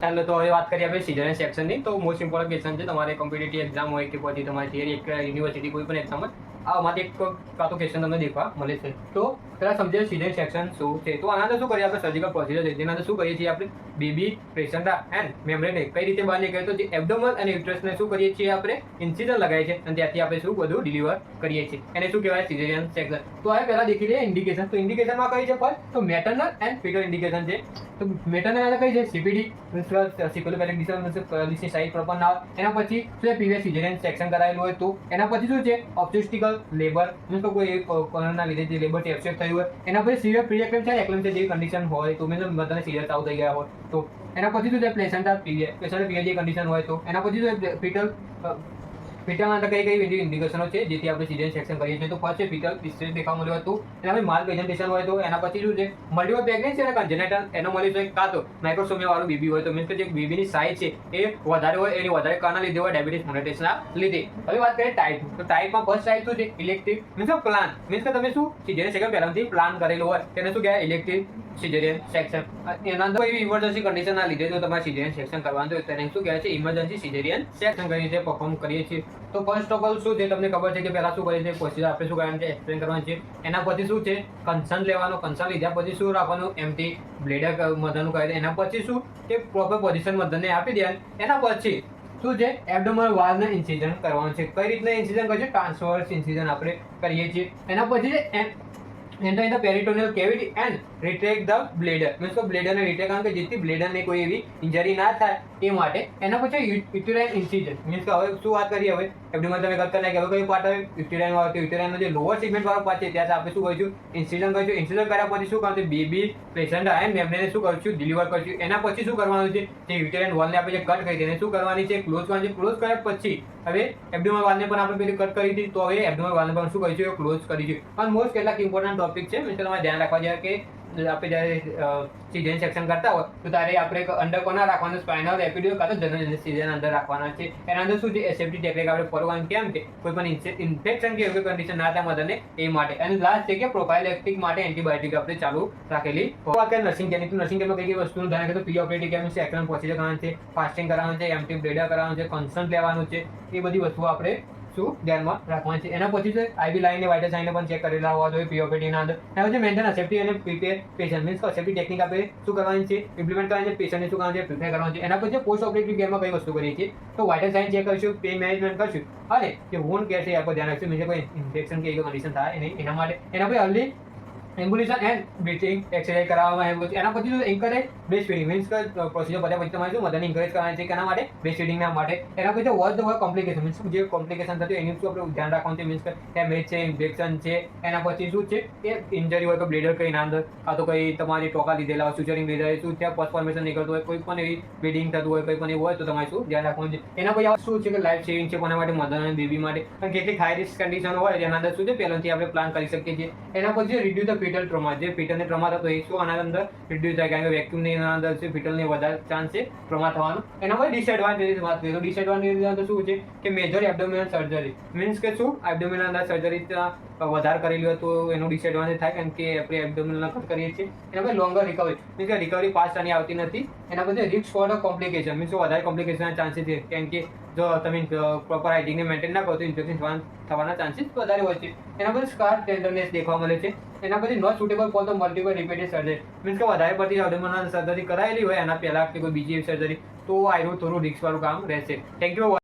ચાલો તો હવે વાત કરીએ આપણે સિઝન સેક્શનની. તો મોસ્ટ ઇમ્પોર્ટન્ટ ક્વેશ્ચન છે તમારે કોમ્પિટિટિવ એક્ઝામ હોય કે પછી તમારી થિયરી એક યુનિવર્સિટી કોઈ પણ એક્ઝામ હોય આમાંથી એક કાં તો ક્વેશ્ચન તમને દેખવા મળે છે. તો પહેલાં સમજીએ સિઝન સેક્શન શું છે. તો આના અંદર શું કરીએ આપણે સર્જિકલ પ્રોસિજર છે જેના અંદર શું કરીએ છીએ આપણે બેબી પ્લેસેન્ટા એન્ડ મેમ્બ્રેનને કઈ રીતે બહાર નીકળે તો જે એબ્ડોમન અને યુટ્રસને શું કરીએ છીએ આપણે ઇન્સિઝન લગાવીએ છીએ અને ત્યાંથી આપણે શું બધું ડિલિવર કરીએ છીએ એને શું કહેવાય સિઝેરિયન સેક્શન. તો હવે પહેલાં દેખી લઈએ ઇન્ડિકેશન. તો ઇન્ડિકેશનમાં કઈ છે ફર્સ્ટ તો મેટર્નલ એન્ડ ફિટલ ઇન્ડિકેશન છે. તો મેટર્નલ એટલે કઈ છે સીપીડી સિકોલોપેથિક ડિસની સાઇઝ પ્રોપર ના હોય. એના પછી શું છે પ્રીવિયસ સિઝેરિયન સેક્શન કરાયેલું હોય તો એના પછી શું છે ઓબ્સ્ટેટ્રિકલ લેબર મીન્સ તો કોઈ કોરોના લીધે જે લેબર છે એબ્સેપ્ટ થયું હોય. એના પછી સિવિયર પ્રી એક્લેમ્પ્સિયા છે એક્લેમ્પ્સિયા જેવી કન્ડિશન હોય તો મીન્સ બધાને સિરિયસ ચાલુ થઈ ગયા હોય તો એના પછી શું છે પ્લેસેન્ટા પીરિયડ જે કન્ડિશન હોય તો એના પછી શું છે ફિટલના અંદર કઈ ઇન્ડિકેશનો છે જેથી આપણે સિઝેરિયન સેક્શન કરીએ છીએ. તો ફર્સ્ટ છે ફિટલ ડિસ્ટ્રેસ દેખાવા મળ્યો હતું એના પછી માલ પ્રેઝન્ટેશન હોય તો એના પછી શું છે મલ્ટિપલ પ્રેગ્નન્સી અને કન્જેનાઇટલ એનોમલીઝ હોય કાં તો માઇક્રોસોમિયા વાળું બેબી હોય તો મીન્સ કે જે બેબીની સાઇઝ છે એ વધારે હોય એની વધારે કાના લીધે હોય ડાયાબિટીસ મોનેટેસના લીધે. હવે વાત કરીએ ટાઈપ. તો ટાઈપમાં ફર્સ્ટ ટાઈપ શું છે ઇલેક્ટિવ મીન્સ પ્લાન મીન્સ કે તમે શું સિઝેરિયન સેક્શન પહેલાથી પ્લાન કરેલું હોય તેને શું કહેવાય ઇલેક્ટિવ સિઝેરિયન સેક્શન. એના અંદર કોઈ ઇમરજન્સી કન્ડિશનના લીધે જો તમારે સિઝેરિયન સેક્શન કરવાનું હોય તેને શું કહેવાય છે ઇમરજન્સી સિઝેરિયન સેક્શન કરી રીતે પરફોર્મ કરીએ છીએ. તો ફર્સ્ટ ઓફ ઓલ શું છે તમને ખબર છે કે પહેલા શું કરીએ છીએ પ્રોસિજર આપણે શું કરવાનું છે એક્સપ્લેન કરવાનું છે. એના પછી શું છે કન્સર્ન લેવાનો કન્સર્ન લીધા પછી શું રાખવાનું એમટી બ્લેડર મધરનું કહે છે. એના પછી શું કે પ્રોપર પોઝિશન મધરને આપી દે. એના પછી શું છે એબ્ડોમિનલ વાલ્વને ઇન્સિઝન કરવાનું છે. કઈ રીતના ઇન્સિઝન કરીએ ટ્રાન્સવર્સ ઇન્સિઝન આપણે કરીએ છીએ. એના પછી છે enter in the peritoneal cavity and retract the bladder means કે બ્લેડરને રિટ્રેક્ટ કારણ કે જેથી બ્લેડરને કોઈ એવી ઇન્જરી ના થાય એ માટે. એના પછી યુટેરાઇન ઇન્સિઝન મીન્સ કે હવે શું વાત કરીએ હવે એબ્ડોમિનલ તમે કરતા નહીં કે હવે કોઈ પાર્ટ આવે યુટેરાઇન વાળો તો યુટેરાઇનનો જે લોઅર સેગમેન્ટ વાળો પાર્ટ છે ત્યાં આપણે શું કરીશું ઇન્સિઝન કરીશું. ઇન્સિઝન કર્યા પછી શું કરવાનું છે બેબી પ્લેસેન્ટા એન્ડ મેમ્બ્રેનને શું કરીશું ડિલિવર કરીશું. એના પછી શું કરવાનું છે જે યુટેરાઇન વોલને આપણે જે કટ કરી તેને શું કરવાની છે ક્લોઝ કરવાની છે. ક્લોઝ કર્યા પછી હવે એબ્ડોમિનલ વાલને પણ આપણે પેલી કટ કરી હતી તો હવે એબ્ડોમિનલ વાલને પણ શું કરીશું ક્લોઝ કરીશું. અને મોસ્ટ કેટલાક ઇમ્પોર્ટન્ટ ટોપિક છે મીન્સ કે તમારે ધ્યાન રાખવા જોઈએ કે આપણે જ્યારે સિઝેરિયન સેક્શન કરતા હોય તો તારે આપણે અંડર કોના રાખવાનું સ્પાઇનલ એપિડ્યુરલ કાં તો જનરલ સિઝેરિયન અંદર રાખવાના છે. એના અંદર શું છે એસેપ્ટી ટેકનિક આપણે ફરવાનું કેમ કે કોઈ પણ ઇન્ફેક્શન કે એવી કન્ડિશન ના થાય મધરને એ માટે. અને લાસ્ટ છે કે પ્રોફાઇલેક્ટિક માટે એન્ટીબાયોટિક આપણે ચાલુ રાખેલી. નર્સિંગ કેર નર્સિંગ કેરમાં કઈ કઈ વસ્તુનું ધ્યાન રાખે તો પ્રી ઓપરેટિવ કેમ છે એક્શન પ્રોસિજર કરવાનું છે ફાસ્ટિંગ કરવાનું છે એમટી બ્લેડર કરવાનું છે કન્સન્ટ લેવાનું છે એ બધી વસ્તુઓ આપણે શું ધ્યાનમાં રાખવાનું છે. એના પછી છે આઈવી લાઈન વાઇટલ સાઇનને પણ ચેક કરેલા હોવા જોઈએ પીઓપીટીના અંદર. એના પછી મેન્ટેન સેફ્ટી અને prepare patient means safety technique આપણે શું કરવાની છે ઇમ્પ્લિમેન્ટ કરવાની છે પેશન્ટને શું કરવાનું છે પ્રિપેર કરવાનું છે. એના પછી પોસ્ટ ઓપરેટિવ કેરમાં કઈ વસ્તુ કરીએ છીએ તો વાઇટલ સાઇન ચેક કરીશું પેઇન મેનેજમેન્ટ કરશું અને જે વોન્ડ કેર છે આપણે ધ્યાન રાખશું મીન્સ કોઈ ઇન્ફેક્શન કે એવી કન્ડિશન થાય નહીં એના માટે. એના પછી અર્લી એમ્બ્યુલેશન એન્ડ બ્રીથિંગ એક્સરસાઇઝ કરાવવામાં આવ્યું છે. એના પછી એન્કરેજ બ્રેસ્ટ ફીડિંગ મીન્સ કે પ્રોસિજર પત્યા પછી તમારે શું મધરને એન્કરેજ કરવાની છે કેના માટે બ્રેસ્ટ ફીડિંગના માટે. એના પછી વોચ ધ કોમ્પ્લિકેશન મીન્સ જે કોમ્પ્લિકેશન થતી એની શું આપણે ધ્યાન રાખવાનું છે મીન્સ કે હેમેજ છે ઇન્ફેક્શન છે. એના પછી શું છે કે ઇન્જરી હોય તો બ્લેડર કઈ ના અંદર કાં તો કઈ તમારી ટોકા લીધેલા હોય સુચરિંગ લીધેલા શું ત્યાં પોસ્ટફોર્મેશન નીકળતું હોય કોઈ પણ એવી બ્લીડિંગ થતું હોય કોઈ પણ એવું હોય તો તમારે શું ધ્યાન રાખવાનું છે. એના પછી શું છે કે લાઈફ સેવિંગ છે કોના માટે મધર અને બેબી માટે અને કેટલીક હાઈ રિસ્ક કન્ડિશન હોય જેના અંદર શું છે પહેલાંથી આપણે પ્લાન કરી શકીએ છીએ. એના પછી રિડ્યુસ ધ ફિટલ ટ્રોમા જે ફિટલને ટ્રોમા થતો એ શું આના અંદર રિડ્યુસ થાય કારણ કે વેક્યુમની અંદર છે ફિટલને વધારે ચાન્સ છે ટ્રોમા થવાનો. એના પછી ડિસએડવાન્ટેજ વાત કરીએ તો ડિસએડવાન્ટેજ અંદર શું છે કે મેજર એબ્ડોમિનલ સર્જરી મીન્સ કે શું એબ્ડોમિનલ અંદર સર્જરી વધારે કરેલી હોય તો એનું ડિસએડવાન્ટેજ થાય કારણ કે આપણે એબ્ડોમિનલ કટ કરીએ છીએ. એના પછી લોંગર રિકવરી મીન્સ કે રિકવરી ફાસ્ટ આની આવતી નથી. એના પછી રિસ્ક ફોર કોમ્પ્લિકેશન મીન્સ વધારે કોમ્પ્લિકેશનના ચાન્સીસ છે કારણ કે જો તમે પ્રોપર હાઇજીનને મેન્ટેન ના કરો તો ઇન્ફેક્શન થવાના ચાન્સીસ વધારે હોય છે. એના પછી સ્કાર ટેન્ડરનેસ દેખવા મળે છે. એના પછી not suitable for the multiple repeated surgery means કે વધારે પડતી એબ્ડોમિનલ સર્જરી કરાયેલી હોય એના પહેલાં કે કોઈ બીજી સર્જરી તો આયરું થોડું રિસ્ક વાળું કામ રહેશે. Thank you.